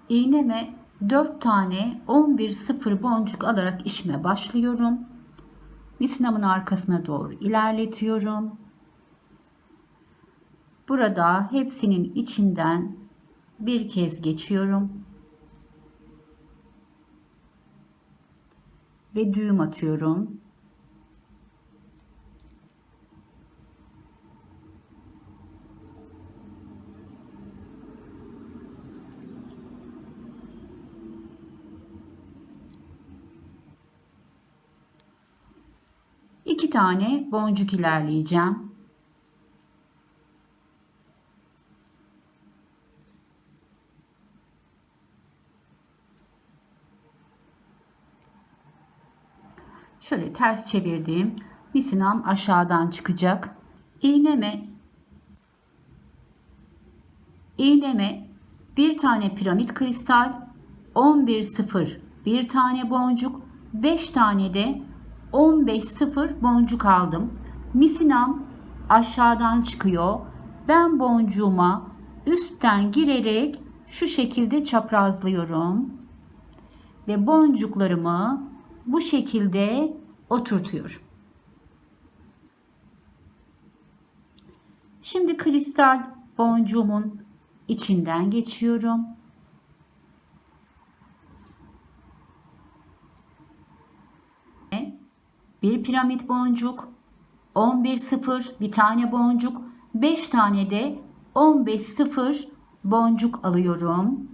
İğneme 4 tane 11-0 boncuk alarak işime başlıyorum. Misinamın arkasına doğru ilerletiyorum. Burada hepsinin içinden bir kez geçiyorum. Ve düğüm atıyorum. İki tane boncuk ilerleyeceğim. Şöyle ters çevirdiğim misinam aşağıdan çıkacak. İğneme bir tane piramit kristal, 11-0 bir tane boncuk, 5 tane de 15-0 boncuk aldım. Misinam aşağıdan çıkıyor. Ben boncuğuma üstten girerek şu şekilde çaprazlıyorum ve boncuklarımı bu şekilde oturtuyorum. Şimdi kristal boncuğumun içinden geçiyorum. Bir piramit boncuk, 11-0 bir tane boncuk, 5 tane de 15-0 boncuk alıyorum.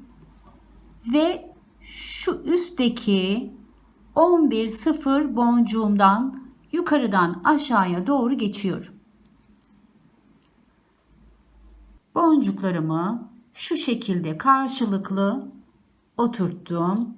Ve şu üstteki 11-0 boncuğumdan yukarıdan aşağıya doğru geçiyorum. Boncuklarımı şu şekilde karşılıklı oturttum.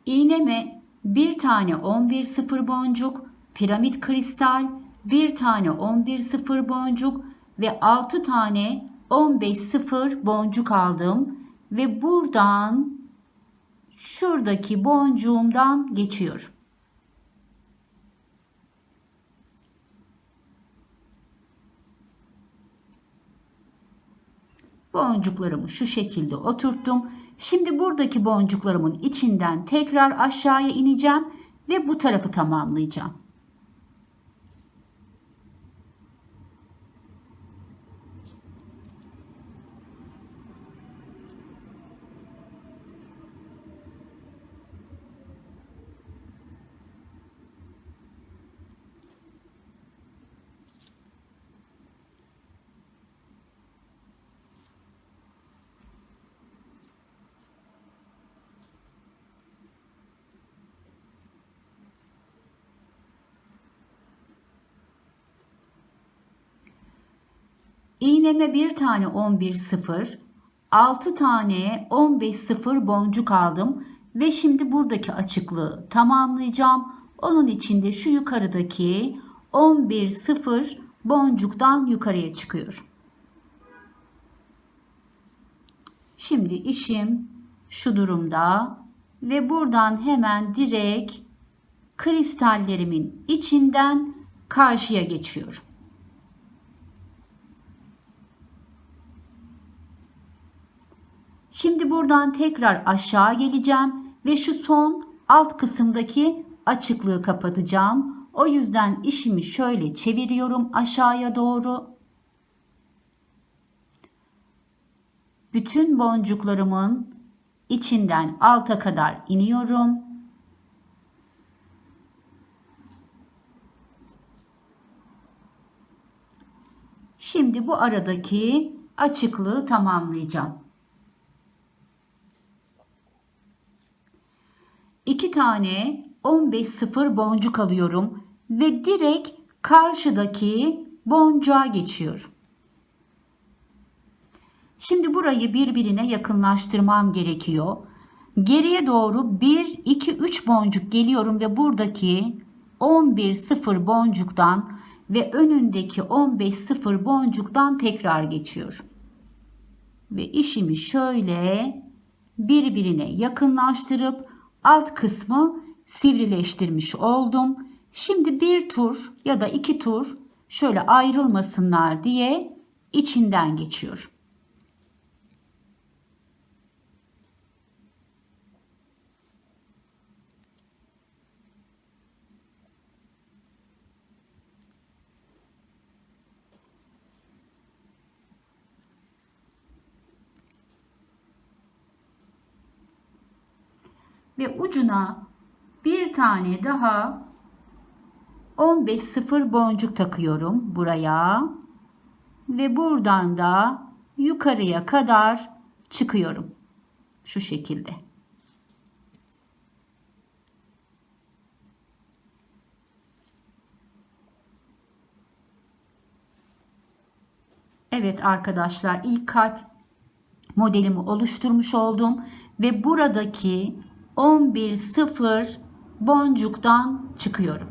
İğneme bir tane 11-0 boncuk, piramit kristal, bir tane 11-0 boncuk ve 6 tane 15-0 boncuk aldım ve buradan şuradaki boncuğumdan geçiyorum. Boncuklarımı şu şekilde oturttum. Şimdi buradaki boncuklarımın içinden tekrar aşağıya ineceğim ve bu tarafı tamamlayacağım. İğneme bir tane 11-0, 6 tane 15-0 boncuk aldım ve şimdi buradaki açıklığı tamamlayacağım. Onun için de şu yukarıdaki 11-0 boncuktan yukarıya çıkıyorum. Şimdi işim şu durumda ve buradan hemen direkt kristallerimin içinden karşıya geçiyorum. Şimdi buradan tekrar aşağı geleceğim ve şu son alt kısımdaki açıklığı kapatacağım. O yüzden işimi şöyle çeviriyorum aşağıya doğru. Bütün boncuklarımın içinden alta kadar iniyorum. Şimdi bu aradaki açıklığı tamamlayacağım. 2 tane 15-0 boncuk alıyorum ve direkt karşıdaki boncuğa geçiyorum. Şimdi burayı birbirine yakınlaştırmam gerekiyor. Geriye doğru 1, 2, 3 boncuk geliyorum ve buradaki 11-0 boncuktan ve önündeki 15-0 boncuktan tekrar geçiyorum. Ve işimi şöyle birbirine yakınlaştırıp alt kısmı sivrileştirmiş oldum. Şimdi bir tur ya da 2 tur şöyle ayrılmasınlar diye içinden geçiyorum. Ve ucuna bir tane daha 15-0 boncuk takıyorum buraya ve buradan da yukarıya kadar çıkıyorum şu şekilde. Evet arkadaşlar, ilk kalp modelimi oluşturmuş oldum ve buradaki 11-0 boncuktan çıkıyorum.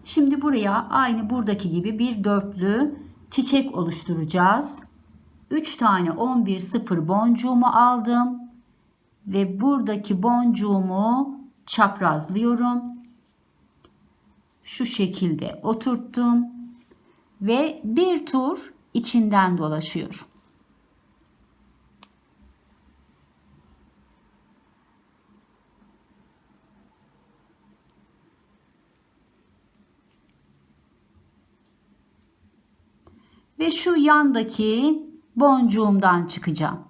Şimdi buraya aynı buradaki gibi bir dörtlü çiçek oluşturacağız. 3 tane 11-0 boncuğumu aldım ve buradaki boncuğumu çaprazlıyorum. Şu şekilde oturttum ve bir tur içinden dolaşıyorum. Ve şu yandaki boncuğumdan çıkacağım.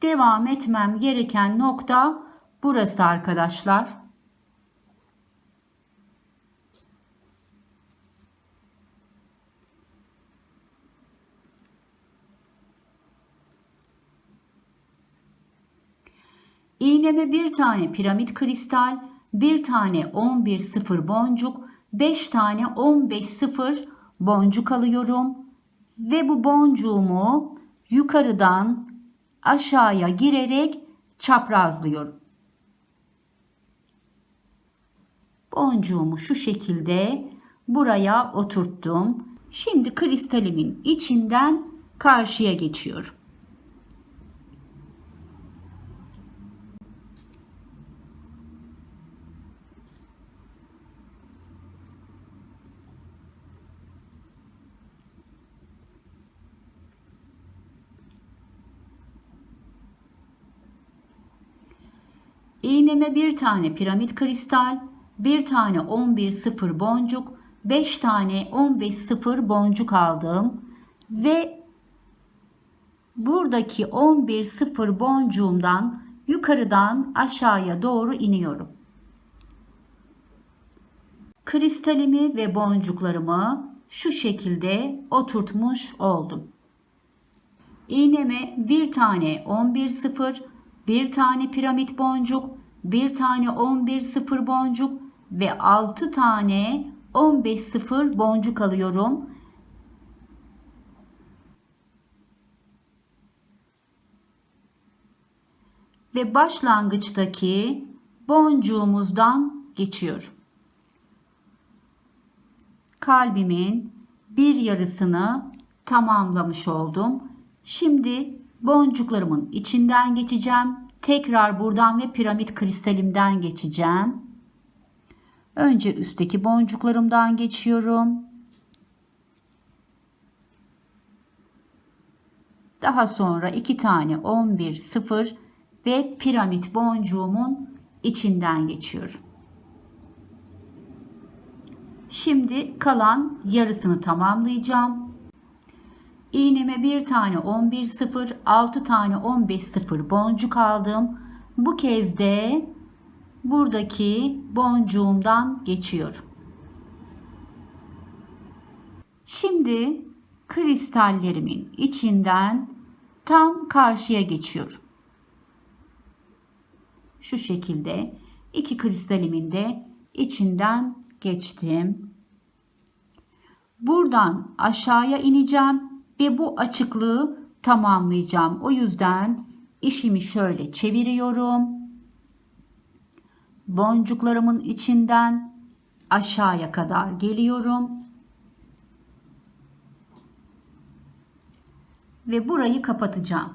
Devam etmem gereken nokta burası arkadaşlar. İğneme bir tane piramit kristal, bir tane 11-0 boncuk, 5 tane 15-0 boncuk alıyorum ve bu boncuğumu yukarıdan aşağıya girerek çaprazlıyorum. Boncuğumu şu şekilde buraya oturttum. Şimdi kristalimin içinden karşıya geçiyorum. İğneme bir tane piramit kristal, bir tane 11-0 boncuk, 5 tane 15-0 boncuk aldım ve buradaki 11-0 boncuğumdan yukarıdan aşağıya doğru iniyorum. Kristalimi ve boncuklarımı şu şekilde oturtmuş oldum. İğneme bir tane 11-0, bir tane piramit boncuk, bir tane 11-0 boncuk ve 6 tane 15-0 boncuk alıyorum. Ve başlangıçtaki boncuğumuzdan geçiyorum. Kalbimin bir yarısını tamamlamış oldum. Şimdi boncuklarımın içinden geçeceğim. Tekrar buradan ve piramit kristalimden geçeceğim. Önce üstteki boncuklarımdan geçiyorum. Daha sonra 2 tane 11 0 ve piramit boncuğumun içinden geçiyorum. Şimdi kalan yarısını tamamlayacağım. İğneme bir tane 11 0, 6 tane 15 0 boncuk aldım. Bu kez de buradaki boncuğumdan geçiyorum. Şimdi kristallerimin içinden tam karşıya geçiyorum. Şu şekilde iki kristalimin de içinden geçtim. Buradan aşağıya ineceğim ve bu açıklığı tamamlayacağım. O yüzden işimi şöyle çeviriyorum. Boncuklarımın içinden aşağıya kadar geliyorum. Ve burayı kapatacağım.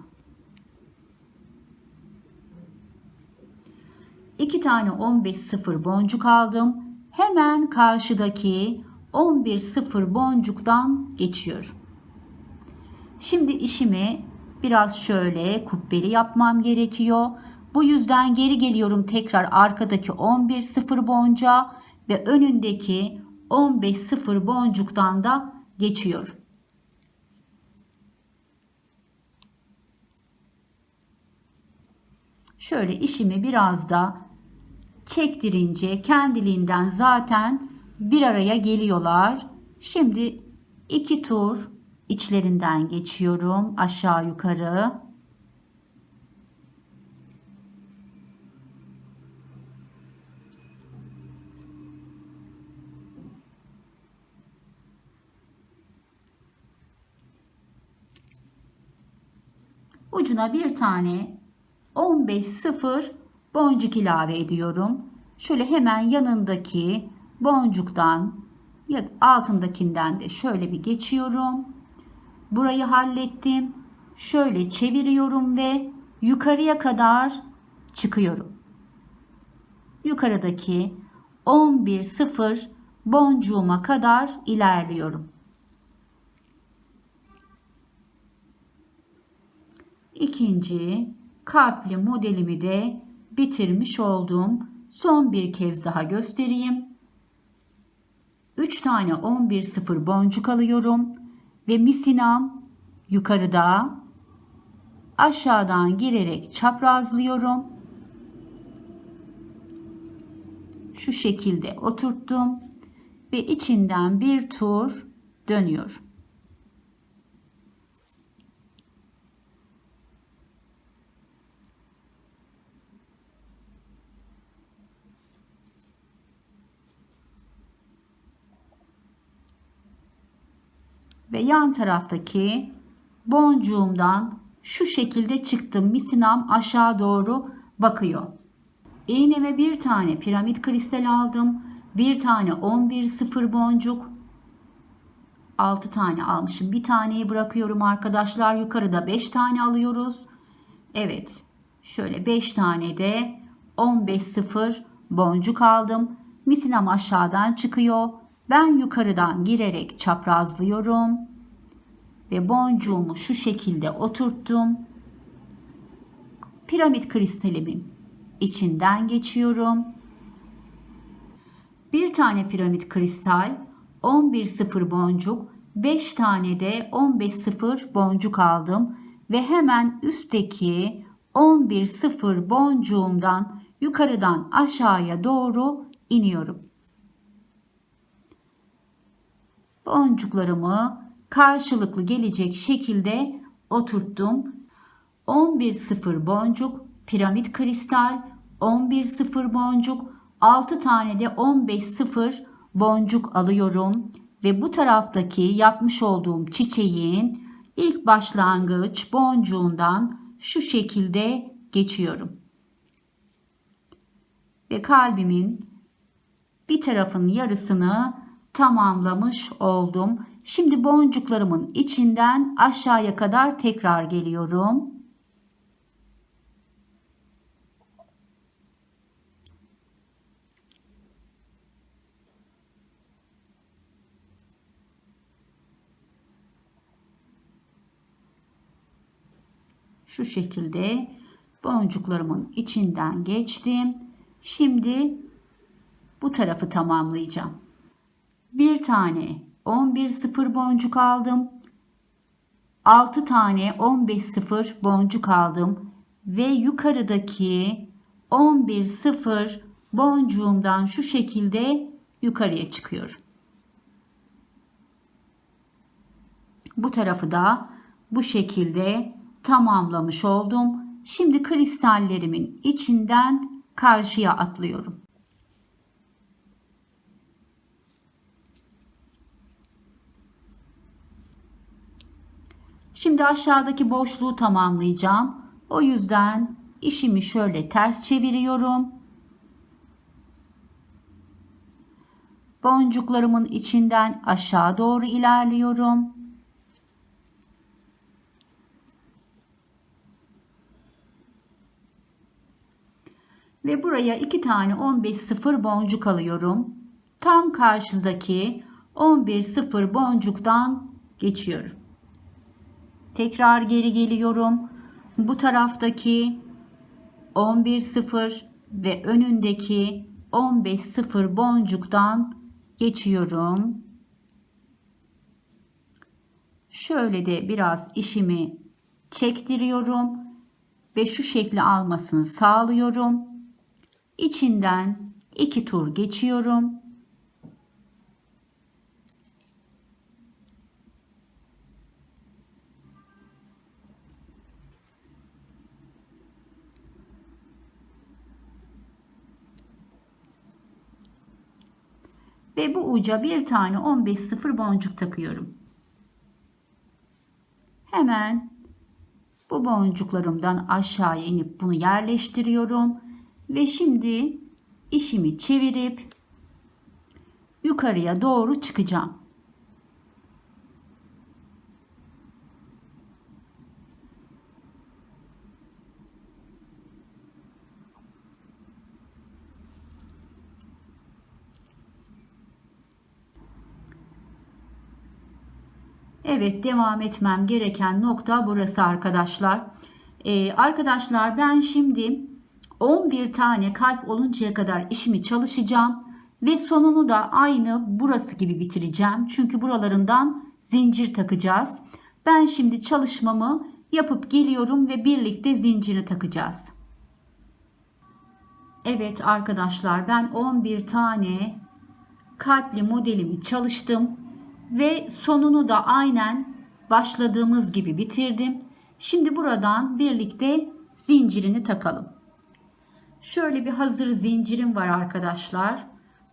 2 tane 15 0 boncuk aldım. Hemen karşıdaki 11 0 boncuktan geçiyorum. Şimdi işimi biraz şöyle kubbeli yapmam gerekiyor. Bu yüzden geri geliyorum tekrar arkadaki 11 0 boncuğa ve önündeki 15 0 boncuktan da geçiyorum. Şöyle işimi biraz da çektirince kendiliğinden zaten bir araya geliyorlar. Şimdi 2 tur içlerinden geçiyorum aşağı yukarı. Ucuna bir tane 15 0 boncuk ilave ediyorum. Şöyle hemen yanındaki boncuktan altındakinden de şöyle bir geçiyorum. Burayı hallettim. Şöyle çeviriyorum ve yukarıya kadar çıkıyorum. Yukarıdaki 11 0 boncuğuma kadar ilerliyorum. İkinci kalpli modelimi de bitirmiş oldum. Son bir kez daha göstereyim. 3 tane 11 0 boncuk alıyorum ve misinam yukarıda, aşağıdan girerek çaprazlıyorum. Şu şekilde oturttum ve içinden bir tur dönüyorum. Ve yan taraftaki boncuğumdan şu şekilde çıktım. Misinam aşağı doğru bakıyor. İğneme bir tane piramit kristal aldım. Bir tane 11 0 boncuk. 6 tane almışım. Bir taneyi bırakıyorum arkadaşlar. Yukarıda 5 tane alıyoruz. Evet. Şöyle 5 tane de 15 0 boncuk aldım. Misinam aşağıdan çıkıyor. Ben yukarıdan girerek çaprazlıyorum. Ve boncuğumu şu şekilde oturttum. Piramit kristalimin içinden geçiyorum. Bir tane piramit kristal, 11 0 boncuk, 5 tane de 15 0 boncuk aldım. Ve hemen üstteki 11 0 boncuğumdan yukarıdan aşağıya doğru iniyorum. Boncuklarımı karşılıklı gelecek şekilde oturttum. 11 0 boncuk, piramit kristal, 11 0 boncuk, 6 tane de 15 0 boncuk alıyorum ve bu taraftaki yapmış olduğum çiçeğin ilk başlangıç boncuğundan şu şekilde geçiyorum. Ve kalbimin bir tarafının yarısını tamamlamış oldum. Şimdi boncuklarımın içinden aşağıya kadar tekrar geliyorum. şu şekilde boncuklarımın içinden geçtim. Şimdi bu tarafı tamamlayacağım. Bir tane 11 sıfır boncuk aldım. 6 tane 15 sıfır boncuk aldım ve yukarıdaki 11 sıfır boncuğumdan şu şekilde yukarıya çıkıyorum. Bu tarafı da bu şekilde tamamlamış oldum. Şimdi kristallerimin içinden karşıya atlıyorum. Şimdi aşağıdaki boşluğu tamamlayacağım. O yüzden işimi şöyle ters çeviriyorum. Boncuklarımın içinden aşağı doğru ilerliyorum. Ve buraya 2 tane 15 sıfır boncuk alıyorum. Tam karşıdaki 11 sıfır boncuktan geçiyorum. Tekrar geri geliyorum. Bu taraftaki 11 sıfır ve önündeki 15 sıfır boncuktan geçiyorum. Şöyle de biraz işimi çektiriyorum ve şu şekli almasını sağlıyorum. İçinden 2 tur geçiyorum. Ve bu uca bir tane 15 sıfır boncuk takıyorum. Hemen bu boncuklarımdan aşağıya inip bunu yerleştiriyorum. Ve şimdi işimi çevirip yukarıya doğru çıkacağım. Evet, devam etmem gereken nokta burası arkadaşlar. Arkadaşlar ben şimdi 11 tane kalp oluncaya kadar işimi çalışacağım. Ve sonunu da aynı burası gibi bitireceğim. Çünkü buralarından zincir takacağız. Ben şimdi çalışmamı yapıp geliyorum ve birlikte zinciri takacağız. Evet arkadaşlar, ben 11 tane kalpli modelimi çalıştım. Ve sonunu da aynen başladığımız gibi bitirdim. Şimdi buradan birlikte zincirini takalım. Şöyle bir hazır zincirim var arkadaşlar.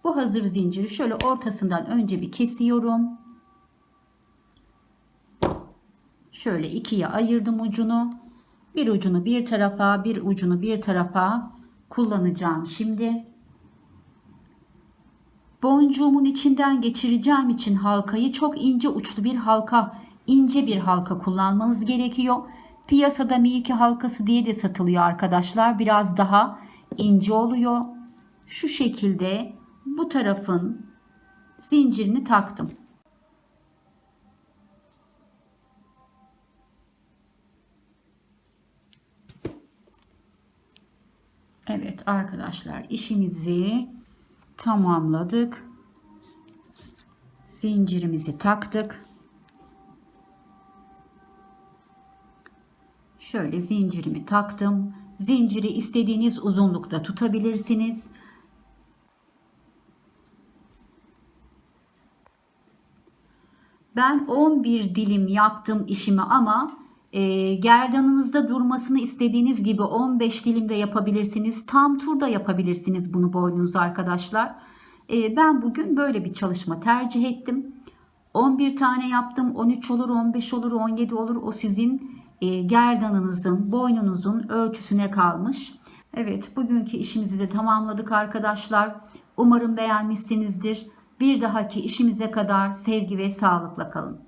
Bu hazır zinciri şöyle ortasından önce bir kesiyorum. Şöyle ikiye ayırdım ucunu. Bir ucunu bir tarafa, bir ucunu bir tarafa kullanacağım şimdi. Boncuğumun içinden geçireceğim için halkayı çok ince uçlu bir halka, ince bir halka kullanmanız gerekiyor. Piyasada Miyake halkası diye de satılıyor arkadaşlar. Biraz daha ince oluyor. Şu şekilde bu tarafın zincirini taktım. Evet arkadaşlar, işimizi tamamladık. Zincirimizi taktık. Şöyle zincirimi taktım. Zinciri istediğiniz uzunlukta tutabilirsiniz. Ben 11 dilim yaptım işimi ama gerdanınızda durmasını istediğiniz gibi 15 dilimde yapabilirsiniz. Tam tur da yapabilirsiniz bunu boynunuza arkadaşlar. Ben bugün böyle bir çalışma tercih ettim. 11 tane yaptım. 13 olur, 15 olur, 17 olur. O sizin gerdanınızın, boynunuzun ölçüsüne kalmış. Evet, bugünkü işimizi de tamamladık arkadaşlar. Umarım beğenmişsinizdir. Bir dahaki işimize kadar sevgi ve sağlıkla kalın.